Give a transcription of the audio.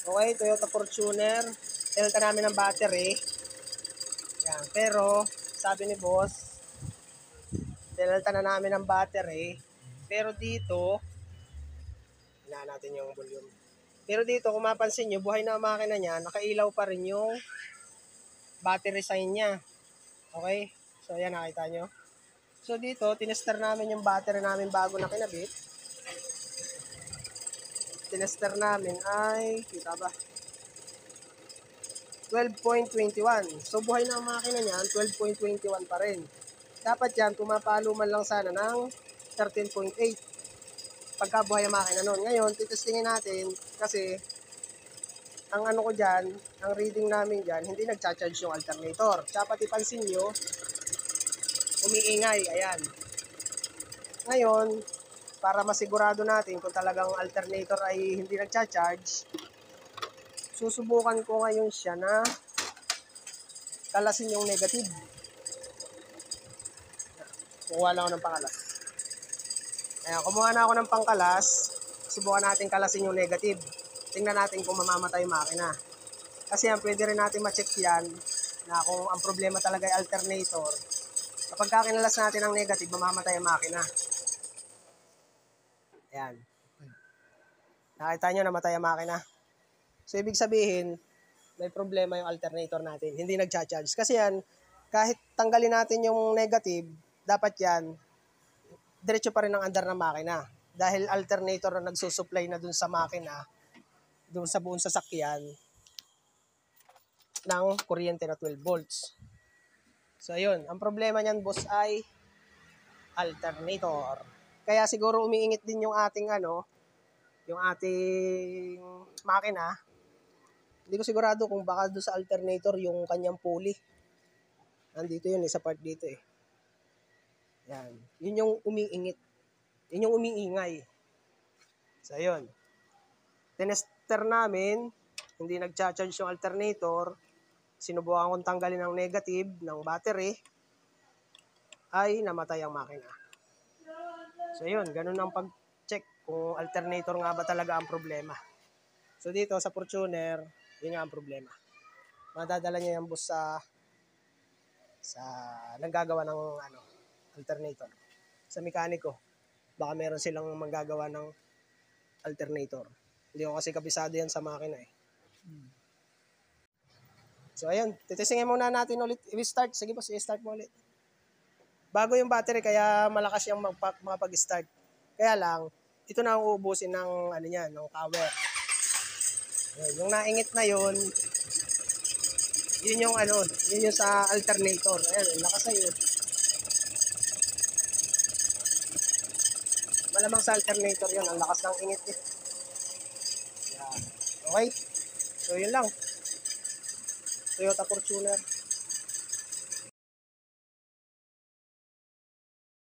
Okay, Toyota Fortuner. Tinalta namin ng battery. Yan. Pero, sabi ni boss, tinalta na namin ng battery. Pero dito, hinaan natin yung volume. Pero dito, kung mapansin nyo, buhay na ang makina niya, nakailaw pa rin yung battery sign niya. Okay? So, yan, nakita nyo. So, dito, tinester namin yung battery namin bago na kinabit. Tinester namin ay, kita ba? 12.21. So, buhay na ang makina niyan, 12.21 pa rin. Dapat yan, pumapalo man lang sana ng 13.8. Pagka buhay ang makina nun. Ngayon, titestingin natin kasi ang ano ko dyan, ang reading namin dyan, hindi nagcha-charge yung alternator. Dapat ipansin nyo, umiingay. Ayan. Ngayon, para masigurado natin kung talagang alternator ay hindi nagcha-charge, susubukan ko ngayon siya na kalasin yung negative. Kukuha lang ako ng pangkalas. Ayan, kumuha na ako ng pangkalas. Subukan natin kalasin yung negative. Tingnan natin kung mamamatay yung makina. Kasi yan, pwede rin natin ma-check yan na kung ang problema talaga ay alternator. Kapag kinalas natin ang negative, mamamatay ang makina. Ayan. Nakita nyo, namatay ang makina. So, ibig sabihin, may problema yung alternator natin. Hindi nagcha-charge. Kasi yan, kahit tanggalin natin yung negative, dapat yan, diretso pa rin ang andar ng makina. Dahil alternator na nagsusupply na dun sa makina, dun sa buong sasakyan, ng kuryente na 12 volts. So, ayun. Ang problema niyan, boss, ay alternator. Kaya siguro umiingit din yung ating yung ating makina. Hindi ko sigurado kung baka doon sa alternator yung kanyang pulley. Nandito yun, sa part dito eh. Yan. Yun yung umiingit. Yun yung umiingay. So, yun. Tinester namin, hindi nagcha-charge yung alternator. Sinubukan kong tanggalin ang negative ng battery. Ay namatay ang makina. So, yun. Ganun ang pag-check kung alternator nga ba talaga ang problema. So, dito sa Fortuner, yun nga ang problema. Madadala niya yung bus sa nanggagawa ng alternator. Sa mekaniko, baka meron silang manggagawa ng alternator. Hindi ko kasi kabisado yan sa makina eh. So ayun, titisingin muna natin ulit. I-start. Sige boss, i-start mo ulit. Bago yung battery, kaya malakas yung makapag-start. Kaya lang, ito na ang uubusin ng ng power. Ayun, yung naingit na yun yung yun yung sa alternator. Ayan, lakas na yun. Malamang sa alternator yun, ang lakas ng ingit eh. Yan. Okay? So yun lang. Toyota Fortuner.